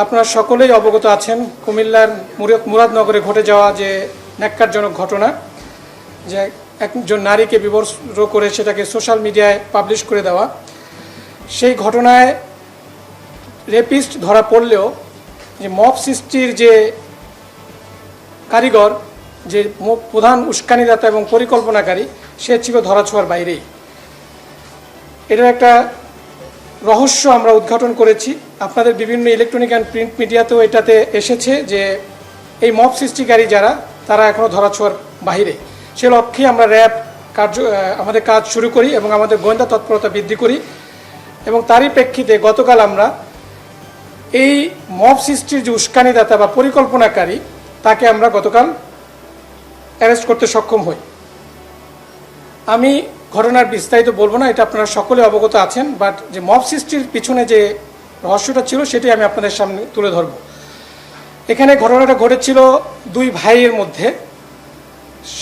আপনারা সকলেই অবগত আছেন কুমিল্লার মুরাদনগরে ঘটে যাওয়া যে ন্যাক্কারজনক ঘটনা, যে একজন নারীকে বিবস্ত্র করে সেটাকে সোশ্যাল মিডিয়ায় পাবলিশ করে দেওয়া। সেই ঘটনায় রেপিস্ট ধরা পড়লেও যে মব সৃষ্টির যে কারিগর, যে প্রধান উস্কানিদাতা এবং পরিকল্পনাকারী, সে ছিল ধরাছোঁয়ার বাইরেই। এটার একটা রহস্য আমরা উদ্ঘাটন করেছি। আপনাদের বিভিন্ন ইলেকট্রনিক অ্যান্ড প্রিন্ট মিডিয়াতেও এটাতে এসেছে যে এই মব সৃষ্টিকারী যারা, তারা এখনও ধরাছোঁয়ার বাইরে। সে লক্ষ্যে আমরা র্যাব আমাদের কাজ শুরু করি এবং আমাদের গোয়েন্দা তৎপরতা বৃদ্ধি করি। এবং তারই প্রেক্ষিতে গতকাল আমরা এই মব সৃষ্টির যে উস্কানিদাতা বা পরিকল্পনাকারী, তাকে আমরা গতকাল অ্যারেস্ট করতে সক্ষম হই। আমি ঘটনার বিস্তারিত বলবো না, এটা আপনারা সকলে অবগত আছেন, বাট যে মব সৃষ্টির পিছনে যে রহস্যটা ছিল সেটি আমি আপনাদের সামনে তুলে ধরব। এখানে ঘটনাটা ঘটেছিল দুই ভাইয়ের মধ্যে,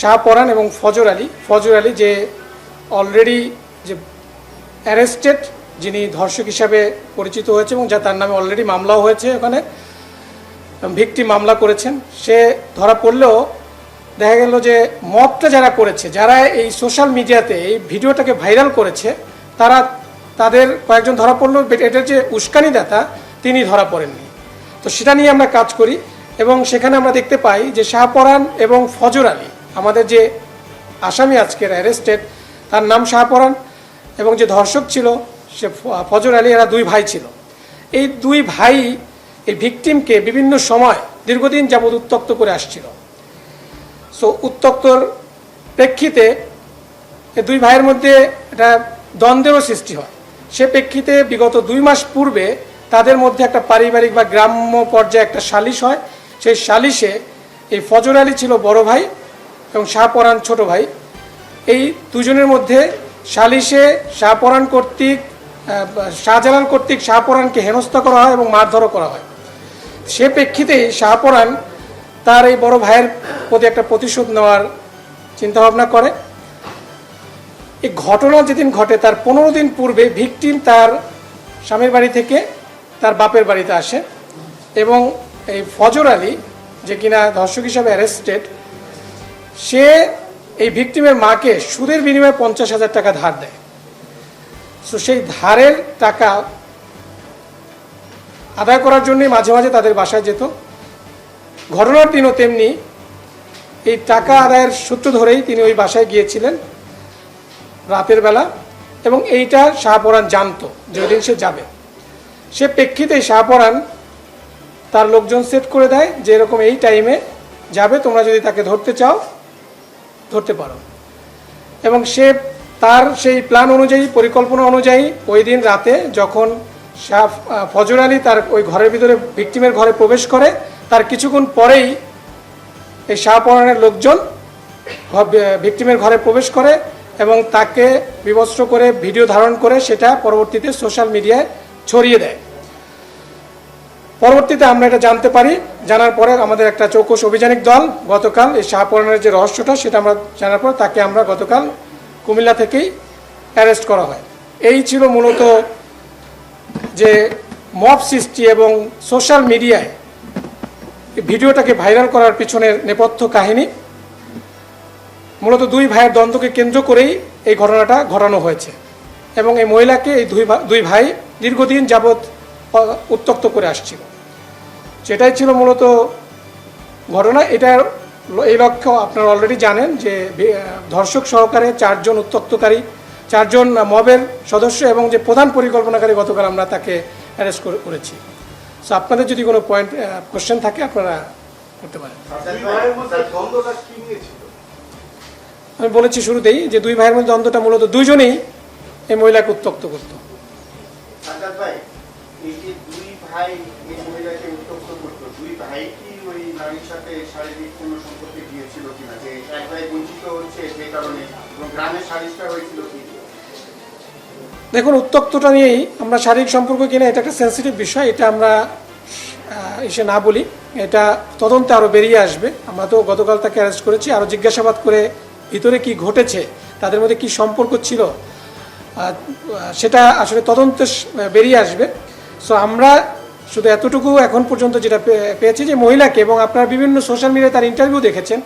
শাহপরান এবং ফজর আলী। ফজর আলী যে অলরেডি যে অ্যারেস্টেড, যিনি ধর্ষক হিসাবে পরিচিত হয়েছে এবং যা তার নামে অলরেডি মামলাও হয়েছে, ওখানে ভিকটিম মামলা করেছেন। সে ধরা পড়লেও দেখা গেল যে মবটা যারা করেছে, যারা এই সোশ্যাল মিডিয়াতে এই ভিডিওটাকে ভাইরাল করেছে, তাদের কয়েকজন ধরা পড়লেও এটার যে উস্কানিদাতা তিনি ধরা পড়েননি। তো সেটা নিয়ে আমরা কাজ করি এবং সেখানে আমরা দেখতে পাই যে শাহপরান এবং ফজর আলী, আমাদের যে আসামি আজকের অ্যারেস্টেড, তার নাম শাহপরান এবং যে ধর্ষক ছিল সে ফজর আলী, এরা দুই ভাই ছিল। এই দুই ভাই এই ভিকটিমকে বিভিন্ন সময় দীর্ঘদিন যাবৎ উত্ত্যক্ত করে আসছিল। সো উত্ত্যক্তর প্রেক্ষিতে এই দুই ভাইয়ের মধ্যে একটা দ্বন্দ্বেরও সৃষ্টি হয়। সে প্রেক্ষিতে বিগত 2 মাস পূর্বে তাদের মধ্যে একটা পারিবারিক বা গ্রাম্য পর্যায়ে একটা সালিশ হয়। সেই সালিশে এই ফজর আলী ছিল বড় ভাই এবং শাহপরান ছোট ভাই। এই দুজনের মধ্যে সালিশে শাহজালাল কর্তৃক শাহপরানকে হেনস্থা করা হয় এবং মারধরও করা হয়। সে প্রেক্ষিতেই শাহপরান তার এই বড় ভাইয়ের প্রতি একটা প্রতিশোধ নেওয়ার চিন্তাভাবনা করে। এই ঘটনা যেদিন ঘটে তার 15 দিন পূর্বে ভিকটিম তার স্বামীর বাড়ি থেকে তার বাপের বাড়িতে আসে এবং এই ফজর আলী, যে কিনা ধর্ষক হিসাবে অ্যারেস্টেড, সে এই ভিকটিমের মাকে সুদের বিনিময়ে 50,000 টাকা ধার দেয়। সো সেই ধারের টাকা আদায় করার জন্যই মাঝে মাঝে তাদের বাসায় যেত। ঘটনার দিনও তেমনি এই টাকা আদায়ের সূত্র ধরেই তিনি ওই বাসায় গিয়েছিলেন রাতের বেলা এবং এইটা শাহপরান জানতো যে ওই দিন সে যাবে। সে প্রেক্ষিতে শাহপরান তার লোকজন সেট করে দেয় যে এরকম এই টাইমে যাবে, তোমরা যদি তাকে ধরতে চাও ধরতে পারো। এবং সে তার সেই প্ল্যান অনুযায়ী, পরিকল্পনা অনুযায়ী ওই দিন রাতে যখন ফজর আলী তার ওই ঘরের ভিতরে ভিকটিমের ঘরে প্রবেশ করে, তার কিছুক্ষণ পরেই এই শাহপরানের লোকজন ভিকটিমের ঘরে প্রবেশ করে এবং তাকে বিবস্ত্র করে ভিডিও ধারণ করে সেটা পরবর্তীতে সোশ্যাল মিডিয়ায় ছড়িয়ে দেয়। পরবর্তীতে আমরা এটা জানতে পারি। জানার পরে আমাদের একটা চৌকস অভিযানিক দল গতকাল এই শাহপরানের যে রহস্যটা সেটা আমরা জানার পর তাকে আমরা গতকাল কুমিল্লা থেকেই অ্যারেস্ট করা হয়। এই ছিল মূলত যে মব সৃষ্টি এবং সোশ্যাল মিডিয়ায় ভিডিওটাকে ভাইরাল করার পিছনের নেপথ্য কাহিনী। মূলত দুই ভাইয়ের দ্বন্দ্বকে কেন্দ্র করেই এই ঘটনাটা ঘটানো হয়েছে এবং এই মহিলাকে এই দুই ভাই দীর্ঘদিন যাবৎ উত্ত্যক্ত করে আসছিল। সেটাই ছিল মূলত ঘটনা। এটার এই লক্ষ্য আপনারা অলরেডি জানেন যে ধর্ষক সহকারে 4 জন উত্ত্যক্তকারী, 4 জন মবের সদস্য এবং যে প্রধান পরিকল্পনাকারী গতকাল আমরা তাকে অ্যারেস্ট করেছি। সো আপনাদের যদি কোনো কোশ্চেন থাকে আপনারা করতে পারেন। আমি বলেছি শুরুতেই যে দুই ভাইয়ের মধ্যে দ্বন্দ্বটা মূলত দুইজনেই এই মহিলাকে উত্ত্যক্ত করত। দেখুন, উত্ত্যক্তটা নিয়েই আমরা শারীরিক সম্পর্ক কিনা এটা একটা সেন্সিটিভ বিষয়, এটা আমরা এসে না বলি, এটা তদন্তে আরও বেরিয়ে আসবে। আমরা তো গতকাল তাকে অ্যারেস্ট করেছি, আরও জিজ্ঞাসাবাদ করে ভিতরে কি ঘটেছে, তাদের মধ্যে কি সম্পর্ক ছিল, সেটা আসলে তদন্তে বেরিয়ে আসবে। সো আমরা শুধু এতটুকু এখন পর্যন্ত যেটা পেয়েছি যে মহিলাকে, এবং আপনারা বিভিন্ন সোশ্যাল মিডিয়ায় তার ইন্টারভিউ দেখেছেন,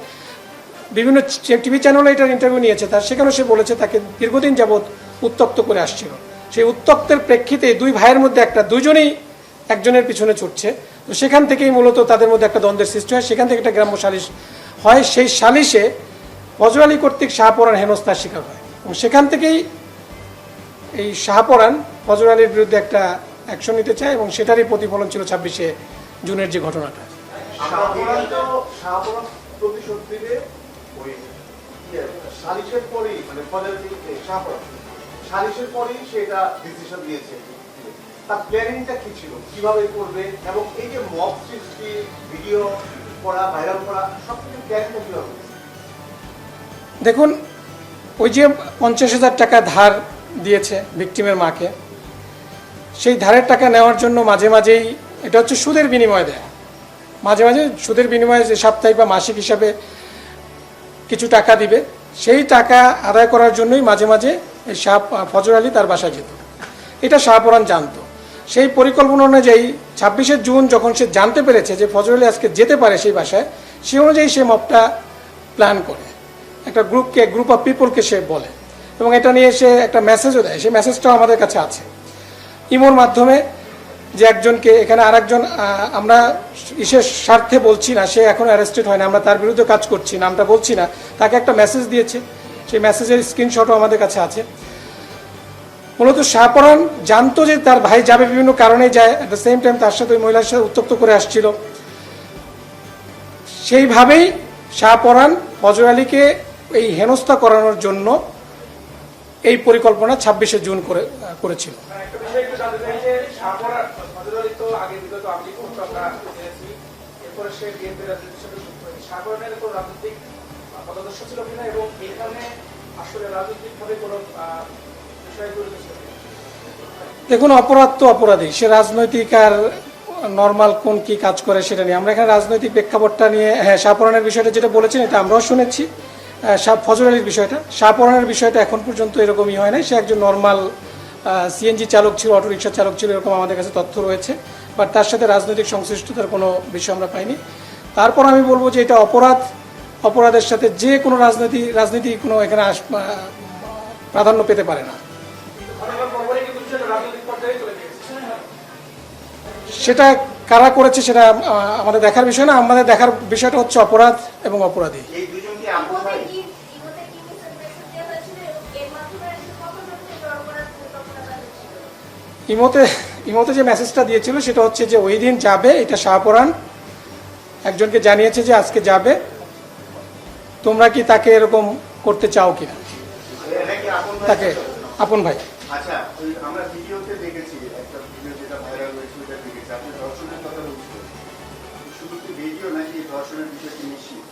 বিভিন্ন টিভি চ্যানেলে এটার ইন্টারভিউ নিয়েছে তার, সেখানেও সে বলেছে তাকে দীর্ঘদিন যাবৎ উত্তক্ত করে আসছিল। সেই উত্তক্তের প্রেক্ষিতে দুই ভাইয়ের মধ্যে দুজনেই একজনের পিছনে ছুটছে, তো সেখান থেকেই মূলত তাদের মধ্যে একটা দ্বন্দ্বের সৃষ্টি হয়, সেখান থেকে একটা গ্রাম্য সালিশ হয়। সেই সালিশে ফজর আলী কর্তৃক শাহপরান হেনস্থার শিকার হয়, এবং সেখান থেকেই এই শাহপরান ফজর আলীর বিরুদ্ধে একটা অ্যাকশন নিতে চায়, এবং সেটারই প্রতিফলন ছিল 26শে জুনের যে ঘটনাটা। সালিশের পরেই সেটা ডিসিশন দিয়েছে, তার প্ল্যানিংটা কি ছিল, কিভাবে করবে, এবং এই যে মব সৃষ্টি, ভিডিও করা, ভাইরাল করা, সবকিছু প্ল্যানিংটা কিভাবে? দেখুন, ওই যে 50,000 টাকা ধার দিয়েছে ভিকটিমের মাকে, সেই ধারের টাকা নেওয়ার জন্য মাঝে মাঝেই, এটা হচ্ছে সুদের বিনিময়ে দেয়, মাঝে মাঝে সুদের বিনিময়ে যে সাপ্তাহিক বা মাসিক হিসাবে কিছু টাকা দিবে, সেই টাকা আদায় করার জন্যই মাঝে মাঝে এই ফজর আলী তার বাসায় যেত। এটা শাহপরান জানতো। সেই পরিকল্পনা অনুযায়ী 26শে জুন যখন সে জানতে পেরেছে যে ফজর আলী আজকে যেতে পারে সেই বাসায়, সেই অনুযায়ী সে মবটা প্ল্যান করে, একটা গ্রুপ অফ পিপলকে সে বলে, এবং এটা নিয়ে সে একটা মেসেজও দেয়। সেই মেসেজটাও আমাদের কাছে আছে ইমোর মাধ্যমে, যে একজনকে এখানে আরেকজন, আমরা বিশেষ স্বার্থে বলছি না, সে এখন অ্যারেস্টেড হয় না, আমরা তার বিরুদ্ধে কাজ করছি, নামটা বলছি না, তাকে একটা মেসেজ দিয়েছে, সেই মেসেজের স্ক্রিনশটও আমাদের কাছে আছে। মূলত শাহপরান জানতো যে তার ভাই যাবে, বিভিন্ন কারণে যায়, অ্যাট দ্য সেম টাইম তার সাথে ওই মহিলার সাথে উত্তক্ত করে আসছিল। সেইভাবেই শাহপরান ফজর আলীকে এই হেনস্থা করানোর জন্য এই পরিকল্পনা 26শে জুন করেছিল। দেখুন, অপরাধ তো অপরাধী, সে রাজনৈতিক আর নর্মাল কোন কি কাজ করে সেটা নিয়ে আমরা এখানে রাজনৈতিক প্রেক্ষাপটটা নিয়ে, হ্যাঁ, শাহপরানের বিষয়টা যেটা বলেছেন এটা আমরাও শুনেছি। ফজর আলীর বিষয়টা, শাহপরানের বিষয়টা এখন পর্যন্ত এরকমই হয় নাই, সে একজন নর্মাল সিএনজি চালক ছিল, অটোরিকশা চালক ছিল, এরকম আমাদের কাছে তথ্য রয়েছে, বাট তার সাথে রাজনৈতিক সংশ্লিষ্টতার কোনো বিষয় আমরা পাইনি। তারপর আমি বলবো যে এটা অপরাধের সাথে যে কোনো রাজনীতি কোনো এখানে প্রাধান্য পেতে পারে না। সেটা কারা করেছে সেটা আমাদের দেখার বিষয় না, আমাদের দেখার বিষয়টা হচ্ছে অপরাধ এবং অপরাধী। ইমোতে যে মেসেজটা দিয়েছিল সেটা হচ্ছে যে ওই দিন যাবে, এটা শাহপরান একজনকে জানিয়েছে যে আজকে যাবে, তোমরা কি তাকে এরকম করতে চাও কিনা, তাকে আপন ভাই। আচ্ছা, আমরা ভিডিওতে দেখেছি, একটা ভিডিও যেটা ভাইরাল হয়েছিল, এটা দেখেছি আপনি ধর্ষণের কথা বলছিলেন, শুধু কি ভিডিও নাকি ধর্ষণের বিষয়টি নিশ্চিত?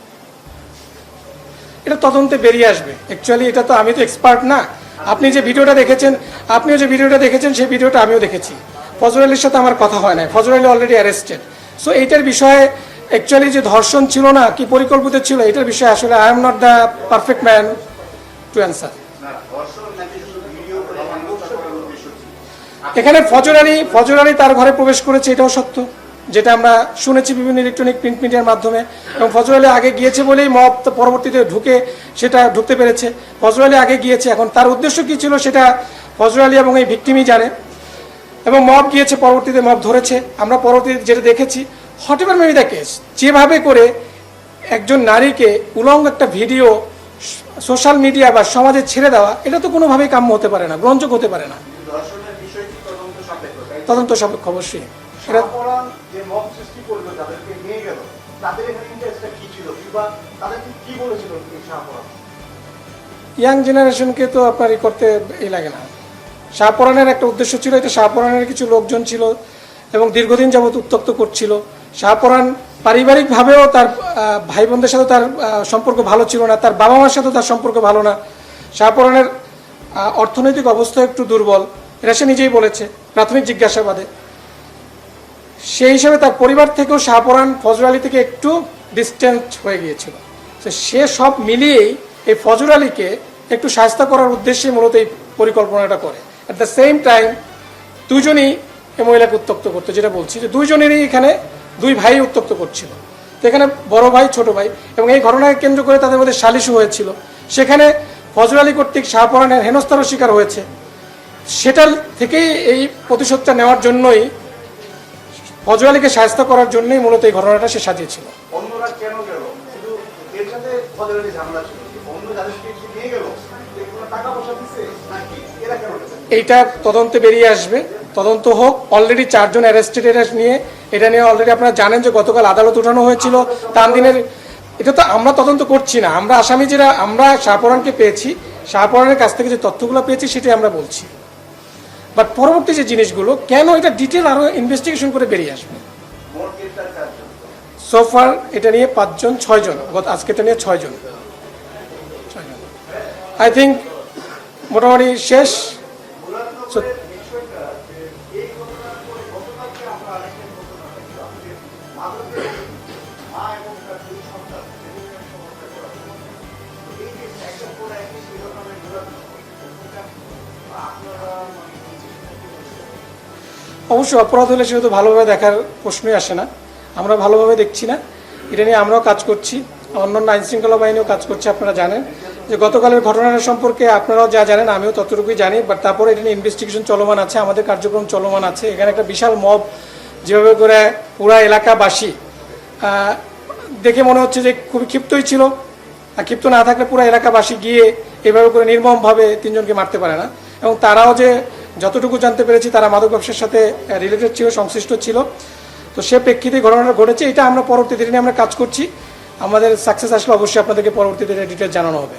এটা তদন্তে বেরিয়ে আসবে। অ্যাকচুয়ালি এটা তো, আমি তো এক্সপার্ট না। আপনিও যে ভিডিওটা দেখেছেন সেই ভিডিওটা আমিও দেখেছি। ফজর আলীর সাথে আমার কথা হয় না, ফজর আলী অলরেডি অ্যারেস্টেড। সো এইটার বিষয়ে অ্যাকচুয়ালি যে ধর্ষণ ছিল না কি পরিকল্পিত ছিল, এটার বিষয়ে আসলে I am not the perfect man to answer. এখানে ফজর আলী তার ঘরে প্রবেশ করেছে, এটাও সত্য, যেটা আমরা শুনেছি বিভিন্ন ইলেকট্রনিক প্রিন্ট মিডিয়ার মাধ্যমে, এবং ফজর আলী আগে গিয়েছে বলেই মব পরবর্তীতে ঢুকতে পেরেছে। ফজর আলী আগে গিয়েছে, এখন তার উদ্দেশ্য কি ছিল সেটা ফজর আলী এবং এই ভিকটিমই জানে, এবং মব গিয়েছে, পরবর্তীতে মব ধরেছে। আমরা পরবর্তীতে যেটা দেখেছি, হটেভার মেবি দ্য কেস, যেভাবে করে একজন নারীকে উলঙ্গ একটা ভিডিও সোশ্যাল মিডিয়া বা সমাজে ছেড়ে দেওয়া, এটা তো কোনোভাবেই কাম্য হতে পারে না, গ্রহণযোগ্য হতে পারে না। তদন্ত সাপেক্ষ অবশ্যই। ইয়াং জেনারেশনকে তো আপনার করতে লাগে না। শাহপরানের একটা উদ্দেশ্য ছিল, এটা শাহপরানের কিছু লোকজন ছিল এবং দীর্ঘদিন যাবৎ উত্তক্ত করছিল। শাহপরান পারিবারিকভাবেও তার ভাই বোনদের সাথে তার সম্পর্ক ভালো ছিল না, তার বাবা মার সাথেও তার সম্পর্ক ভালো না। শাহপরানের অর্থনৈতিক অবস্থা একটু দুর্বল, এটা সে নিজেই বলেছে প্রাথমিক জিজ্ঞাসাবাদে। সেই হিসাবে তার পরিবার থেকেও শাহপরান ফজর আলী থেকে একটু ডিস্টেন্স হয়ে গিয়েছিল। তো সে সব মিলিয়েই এই ফজর আলীকে একটু শায়েস্তা করার উদ্দেশ্যে মূলত এই পরিকল্পনাটা করে। অ্যাট দ্য সেম টাইম দুজনই এই মহিলাকে উত্ত্যক্ত করতো, যেটা বলছি যে দুইজনেরই এখানে দুই ভাই উত্ত্যক্ত করছিল। তো এখানে বড় ভাই ছোট ভাই, এবং এই ঘটনাকে কেন্দ্র করে তাদের মধ্যে সালিশও হয়েছিল। সেখানে ফজল আলী কর্তৃক শাহপরানের হেনস্থার শিকার হয়েছে। সেটার থেকেই এই প্রতিশোধটা নেওয়ার জন্যই, ফজল আলীকে সাহায্য করার জন্যই মূলত এই ঘটনাটা সে সাজিয়েছিল। অন্যরা কেন গেল? শুধু এর সাথে ফজল আলী ঝামেলা ছিল, অন্য যাদেরকে সে নিয়ে গেল কোনো টাকা পয়সা দিচ্ছে নাকি এরা কেন গেছে? এইটা তদন্তে বেরিয়ে আসবে, তদন্ত হোক। অলরেডি 4 জন অ্যারেস্টেড নিয়ে, এটা নিয়ে অলরেডি আপনারা জানেন যে গতকাল আদালত উঠানো হয়েছিল তানদিনের। এটা তো আমরা তদন্ত করছি না, আমরা আসামি যারা, আমরা শাহপরানকে পেয়েছি, শাহপরানের কাছ থেকে যে তথ্যগুলো পেয়েছি সেটাই আমরা বলছি। বাট পরবর্তী যে জিনিসগুলো কেন, এটা ডিটেল আরও ইনভেস্টিগেশন করে বেরিয়ে আসবে। মোট গ্রেপ্তার 4 জন। সোফার এটা নিয়ে 5 জন 6 জন, আজকে এটা নিয়ে 6 জন। আই থিঙ্ক মোটামুটি শেষ। মুরাদনগরের বিষয়টা যে এই ঘটনার পরে গতকালকে আমরা আরেকটা ঘটনা দেখলাম যে মাদকের মা এবং তার 2 সন্তান এদের সমস্যা করা হলো। এই যে একটা পরে একই শিরোনামে মুরাদনগর, এটা আপনারা মানে অবশ্যই অপরাধ হলে সেহেতু ভালোভাবে দেখার প্রশ্নই আসে না, আমরা ভালোভাবে দেখছি না। এটা নিয়ে আমরাও কাজ করছি, অন্যান্য আইনশৃঙ্খলা বাহিনীও কাজ করছে। আপনারা জানেন যে গতকালের ঘটনাটা সম্পর্কে আপনারাও যা জানেন আমিও ততটুকুই জানি, বাট তারপরে এটা নিয়ে ইনভেস্টিগেশন চলমান আছে, আমাদের কার্যক্রম চলমান আছে। এখানে একটা বিশাল মব যেভাবে করে পুরা এলাকাবাসী দেখে মনে হচ্ছে যে খুবই ক্ষিপ্তই ছিল, আর ক্ষিপ্ত না থাকলে পুরা এলাকাবাসী গিয়ে এভাবে করে নির্মমভাবে 3 জনকে মারতে পারে না। এবং তারাও যে যতটুকু জানতে পেরেছি তারা মাদক ব্যবসার সাথে রিলেটেড ছিল, সংশ্লিষ্ট ছিল। তো সে প্রেক্ষিতে ঘটনাটা ঘটেছে, এটা আমরা পরবর্তী দিনে আমরা কাজ করছি। আমাদের সাকসেস আসলে অবশ্যই আপনাদেরকে পরবর্তীতে ডিটেলস জানানো হবে।